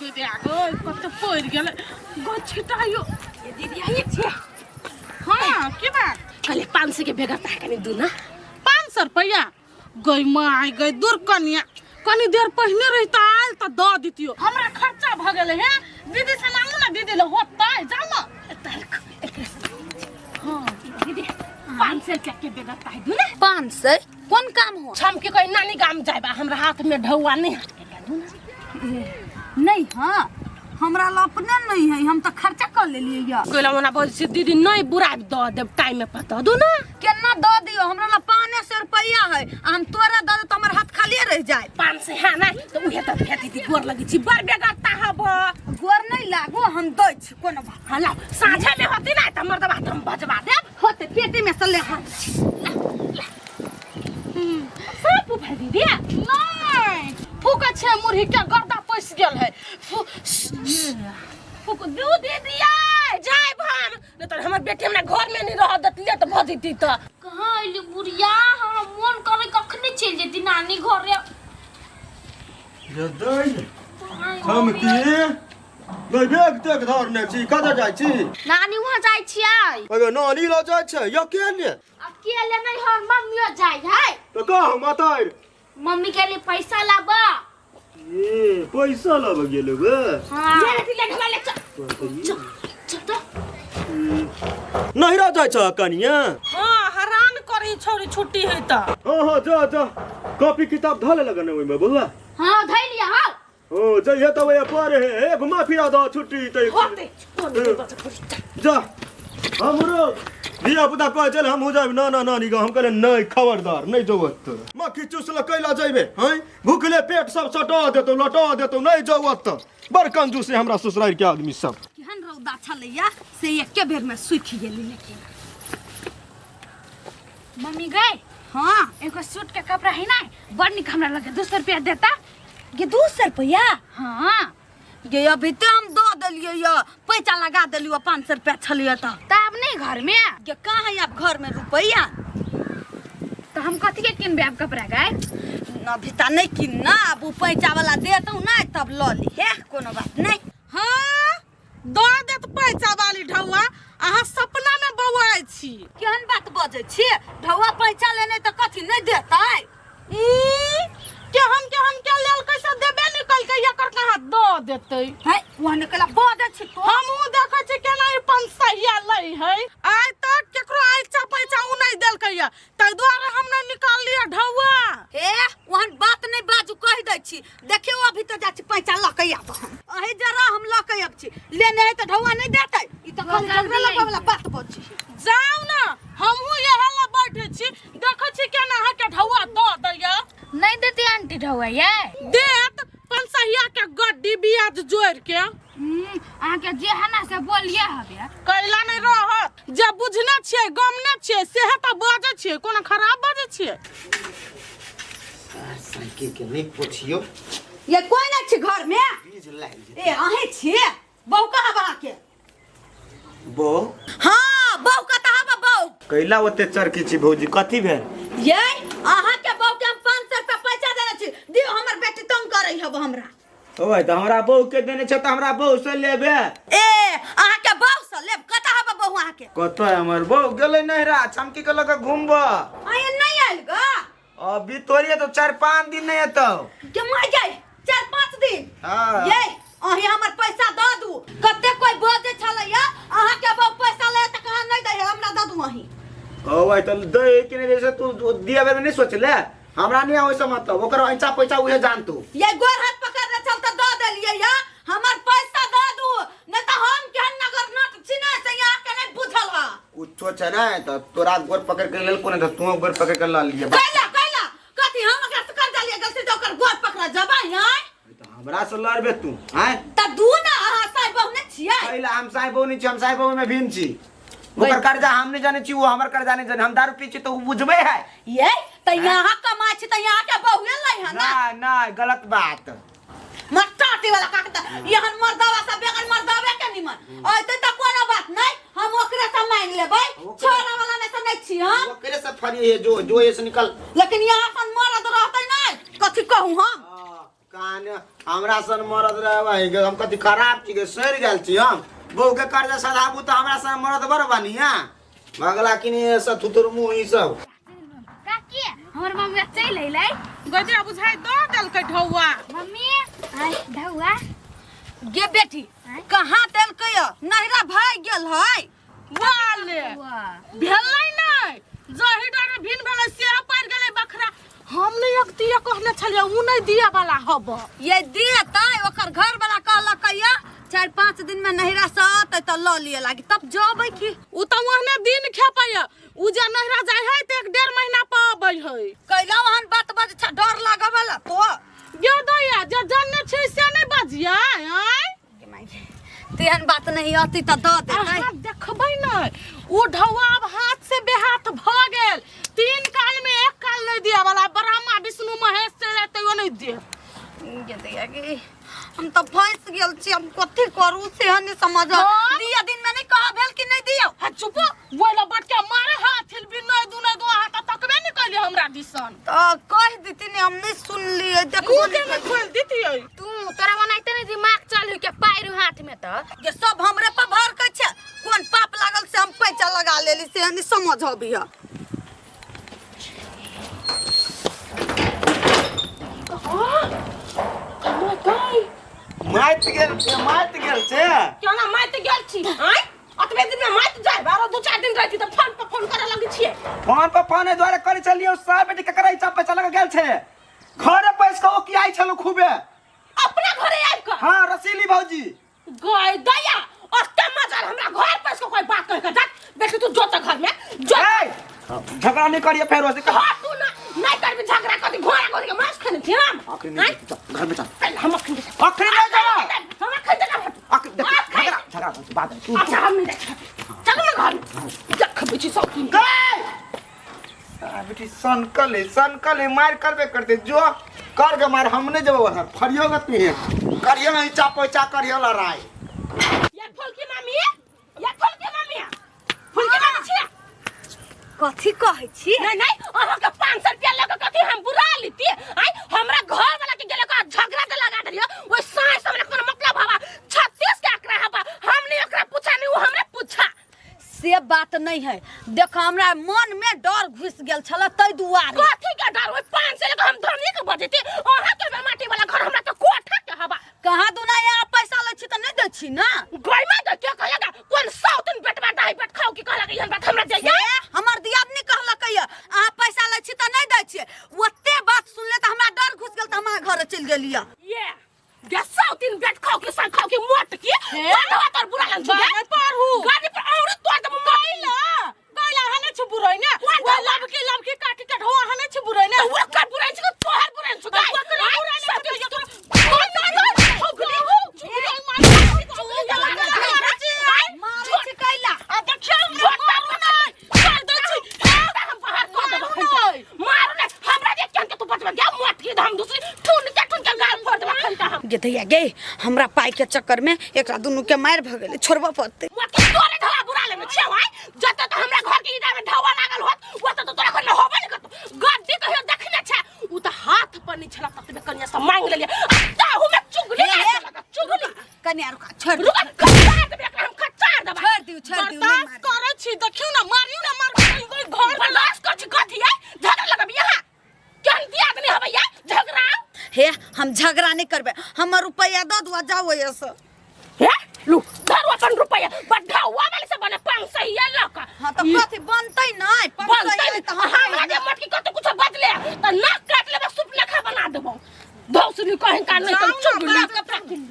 आगो दे आगो कत पड़ गेल गो छिटायो ये दीदी आई छे। हां की बात कले 500 के बेगा ताकनी दू ना 500 रुपया गई माय गई दूर कनिया कनी देर पहले रहता आयल त द दितियो हमरा खर्चा भ गेले है दीदी से मांगू ना दीदी ले होता है जा ना हां दीदी 500 के बेगा ताई दू ना 500 कौन काम हो छम के कोई नानी गाम जाबा हमरा हाथ में ढौआ नहीं नहीं हां हमरा अपने नहीं है हम तो खर्चा कर ले लिए या कोइला मना बोल से दीदी नहीं बुरा द दे टाइम में पता दो ना केना द दियो हमरा ला 500 रुपया है हम तोरा द दे त हमर हाथ खाली रह जाए 500 है ना तो उहे त भेटी दी गोर लगी छी बड़ बेगा ताहब गोर नहीं लागो हम दै छी कोनो बात हला साझे में होती ना त मर्द बात हम बजवा दे होते पेटे में से ले हाथ सब भाई दीदी नहीं फूक छे मुरही के गर्दा पैस गेल है फूक दू दे दिया जाय भान न त हमर बेटी हमरा घर में नहीं रह दतिले त भजीती त कहां आइली बुढ़िया हम मन करे कखने चल जेती नानी घर रे जदई हम की ले बैग तक धरने छी कतऽ जाइ छी नानी वहां जाय छियै अगे नानी ल जाइ छै अकेले अकेले नहीं हर मम्मियो जाय है तो कह मातार मम्मी के लिए पैसा लाबा ए पैसा लब गेलो बे हां ले ढला ले चल नहीं रह जाइ छ कनिया हां हरान करी छोरी छुट्टी है त हां जा कॉपी किताब धले लगने ओइ में बउआ हां धइ लिया हां ओ जइहे त वे पर है घुमा फिरा द छुट्टी तै होते जा हमरो दिया पुता कह चल हम हो जाब ना नानी का हम कहले नहीं खबरदार नहीं जौत मक्खी चूसल कैला जइबे हैं भूखले पेट सब सटा देतो लटा देतो नहीं जौत बड़ कंजूस है हमरा ससुराल के आदमी सब केहन रौदा छलैया से एके बेर में सूख गेली लेकिन मम्मी गए हां एगो सूट के कपड़ा है ना बड़ निक हमरा लगे 200 रुपया देता ये 200 रुपया हां ये अभी तो हम दो दलिए या पैसा लगा दलियो 500 रुपया छलिए त तब नहीं घर में ये कहां है आप घर में रुपया तो हम कथी के किनबे आप कपड़ा गए न भिता नहीं किन्ना अब पैसा वाला देतौ ना तब ल ली है कोनो बात नहीं हां द देत पैसा वाली ढौआ अहाँ सपना में बौआइ छी केहन बात बजे छी ढौआ पैसा लेने त कथी नहीं देतै केहन के लेल कैसे देबे निकल के एकर कहां द देतै है वहां कला बजे छी तो हमहू देखै छी केना ई 500 लै है आइ तक केकरो आइचा पैसा उ नहीं देल कहिया तै द्वारा हम नहीं निकाल लिया ढौआ ए वहां बात नहीं बाजू कह दै छी देखियो अभी तो जा छी पैसा ल के आब अहे जरा हम ल के आब छी लेने है त ढौआ नहीं देतै ई त खाली झगड़ा लगे वाला बात बजी जाऊ ना हमहू यहां ला बैठे छी देखै छी केना हा के ढौआ द दैया नहीं देती आंटी ढौआ ये देत 500 के गड्डी ब्याज जोड़ के आ के जे है ना से बोलिए हबे कैला नहीं रहत जे बुझने छियै गमने छियै सेहे त बाजे छियै कोनो खराब बाजे छियै साइकिल के नहीं पूछियो ये कोई ना छी घर में बीज लाग ए अहे छी बहू कहां बा के बो हां बहू कता हबा बहू कैला ओते चरकी छी भौजी कथी भेल ये अहा के बहू के हम 500 रुपया पैसा देने छी दियो हमर बेटी तंग करई हब हमरा ओए त हमरा बहू के देने छ त हमरा बहू से लेबे ए अहा के बहू से लेब कता हबा बहू अहा के कत हमर बहू गेलै नहिरा छमकी के लगे घूमबा आय नहीं आइल ग अभी तोरिए तो 4-5 दिन नहीं एतो के मर जाए 4-5 दिन हां ये अही हमर पैसा द दू कते कोई बजे छलैया अहा के बहू पैसा ले त कहां नहीं दे हमरा द दू अही ओए त दे कि नहीं जैसे तू दिया बे नहीं सोच ले हमरा नहीं आवे से मतलब ओकर ऐसा पैसा उहे जान तू ये गोर हाथ पकड़ने चल त द देलिए या हमर पैसा द दू न त हम केहन नगर नट चिना से यहाँ के नहीं बुझल हा कुछो छ ना त तोरा गोर पकड़ के लेल कोने त तू गोर पकड़ के ला लिए कैला कथी हम ओकरा से कर दलिए गलती तो ओकर गोर पकड़ा जबा यहाँ त हमरा से लड़बे तू हैं त दू ना अहा साई बहु ने छियै पहला हम साई बहु नहीं छी हम साई बहु में भीम छी ओकर कर्जा हम नहीं जाने छी वो हमर कर्जा नहीं जाने हम दारू पी छी तो बुझबे है ये त यहाँ कमाई छी त यहाँ के बहुए लै है ना ना गलत बात मट्टाटी वाला काटता यहाँ मर्दावा सब बेगन मर्दावे के निमन ओते त कोनो बात नहीं हम ओकरे से मांग लेबै छोरा वाला में से नहीं छी हम ओकरे से फरी है जो ये से निकल लेकिन यहाँ अपन मर्द रहतै नहीं कथि कहूं हम कान हमरा सन मरद रहे हम कति खराब छी के सर गेल छी हम बहू के कर्जा सधाबू त हमरा सन मरद बर बनिया भगला किनी से थुतुर मुंह ई सब काकी हमर मम्मी चल अइलै गदिया बुझाइ दो देल के ढौआ मम्मी आई ढौआ गे बेटी कहाँ देलकै नहिरा भाग गेल है वाले भेलै नै जही डर भिन भेलै से पार गेलै बखरा हम नहीं अक्तिया कहने छलिए उ नहीं दिया वाला हब ये देतै ओकर घर वाला कहलकै 4-5 दिन में नहिरा से आते त ल लिए लागी तब जबै की उ त ओहने दिन खेपैया उ जे नहिरा जाय है त 1.5 महीना पर आबै है कैला वहन बात बज छ डर लागबला तो गे दैया जे जानने छै से नहीं बजिया हैं तेहन बात नहीं आती त द देतै अहाँ देखबै नै उ ढौआ अब हाथ से बेहाथ भ गेल 3 काल में 1 काल नहीं दिया वाला ब्रह्मा विष्णु महेश से लेते ओ नहीं दे गे दैया गे हम त फंस गेल छी हम कथि करू से नहीं समझ दिया दिन में नहीं कहा भेल कि नहीं दियो हा चुप बोला बट के मारे हाथ हिल भी नहीं दो हाथ तकबे नहीं कहली हमरा दिसन त कह देती ने हम नहीं सुन लिए देखो कूदे में खोल देती है तू तोरा बनाइते नहीं दिमाग चल के पाइरू हाथ में त ये सब हमरे पर भर के छे कोन पाप लागल से हम पैसा लगा लेली से नहीं समझ अबिया माइत गेल छे क्या ना माइत गेल छी हैं अतबे दिन में माइत जाय बारो 2-4 दिन रहती त फोन पर फोन करे लगी छिए फोन पर फोन द्वारा करे चलियो साहब बेटी के करे चाप पैसा लगा गेल छे घरे पैस को की आई छलो खूबे अपना घरे आइब के हां रसीली भौजी गय दया अत्ते मजा हमरा घर पैस को कोई बात कह के जा बेटी तू जो त घर में जो झगड़ा नहीं करिए फेर वैसे हां तू ना नहीं करबी झगड़ा कदी घोड़ा कदी के मांस खाने छी हम आखिर नहीं घर में चल पहले हम अखन नहीं जाओ हम अखन जा आखिर झगड़ा बात तू अच्छा हम नहीं देख चल ना घर देख बेची सब की बेटी सनकले मार करबे करते जो कर के मार हमने जब वहां फरियो गती है करियो नहीं चापो करियो लड़ाई ये फूल की मामी छिया कथि कहै छी नहीं अहाँ के 500 रुपया लेके कथि हम बुरा लीती आई हमरा घर वाला के गेले का झगड़ा के लगा देलियो ओइ साय सबने कोनो मतलब हवा 36 के आंकड़ा हवा हमने ओकरा पूछा नहीं वो हमरे पूछा से बात नहीं है देख हमरा मन में डर घुस गेल छला तै दुआरे कथि के डर ओइ 500 लेके हम धनी के बजेती अहाँ के माटी वाला घर हमरा के कोठा के हवा कहां दुना यहाँ पैसा ले छी त नहीं दे छी ना गइमा दे के कहलगा कोन साउथन बेटवा दाई बेट खाओ की कहलगा यहन बात हमरा दे हमर दियादनी कहलकै अहाँ पैसा ले छी त नहीं दे छी ओते बात सुनले त हमरा डर घुस गेल त हमरा घर चल गेलिया ये साउथन बेट खाओ की मोट की कोठा तर बुरा लग छी गाड़ी पर हूं गाड़ी पर और तो दम गइला हने छ बुराई ने वो लबकी काटी के ढोआ हने छ बुराई ने वो का बुराई छ तोहर बुराई छ वो का बुराई गे दैया गे हमरा पाई के चक्कर में एकरा दुनु के मार भ गेले छोड़बा पड़ते तोरे ढवा बुरा लगे छ भाई जत त हमरा घर के ईटा में ढवा लागल होत ओत त तोरा घर न होबे न करतो गद्दी कहियो देखने छ उ त हाथ पर नि छला ततबे कन्या से मांग लेलिए ताहु में चुगली कन्या रुका छोड़ रुका हम खच्चा दबा छोड़ दियो बर्दाश्त करे छी देखियो ना मारियो ना मार घर बर्दाश्त कर छी कथि है झगड़ा लगब यहां केन दिया नहीं हबे या झगड़ा हे हम झगड़ा नहीं करबे हमर रुपया द दुआ जाओ ऐसे हे लू धरवा कन रुपया बढ़ावा वाले से बने 500 ये लका हां त कथि बनतै नहीं बनतै त हमरा जे मटकी कत कुछ बदले त नाक काट लेबे सुप लेखा बना देबो भौसनी कहीं का नहीं त चुगली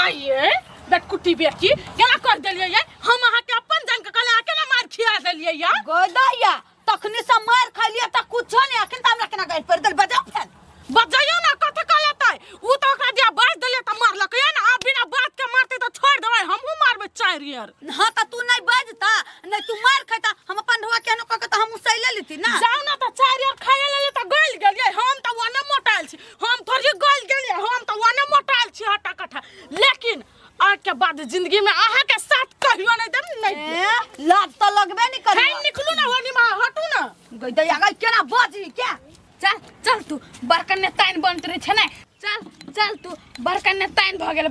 आइए बेट कुटी बेटी केना कर देलिए ये हम अहाँ के अपन जान के कहले अकेला मार खिया देलिए या गोदैया तखनी से मार खलिए त कुछ नहीं अखन त हमरा केना गाइड पर दल बजाओ फैन बजाइयो ना कथि कहलतै उ त ओकरा दिया बाज देलिए त मारलक या ना अब बिना बात के मारते त छोड़ देबै हमहु मारबे 4 यार हां त तू नहीं बजता नहीं तू मार खैता हम अपन ढोआ केनो क के त हम उसैले लेती ना जाऊ ना त 4 यार खाए लेले त गइल गेलिए हम त वने मोटाइल छी हम थोड़ी गइल गेलिए हम त वने मोटाइल छी हटा कठा लेकिन आज के बाद जिंदगी में आहा के साथ कहियो नहीं देम नहीं लाज त लगबे नहीं करे है निकलू ना होनी मा हटू ना गोदैया गई केना बजी क्या चल तू बड़कन ने ताइन बनत रहे छ ना चल चल तू बड़का नेताइन भ गेल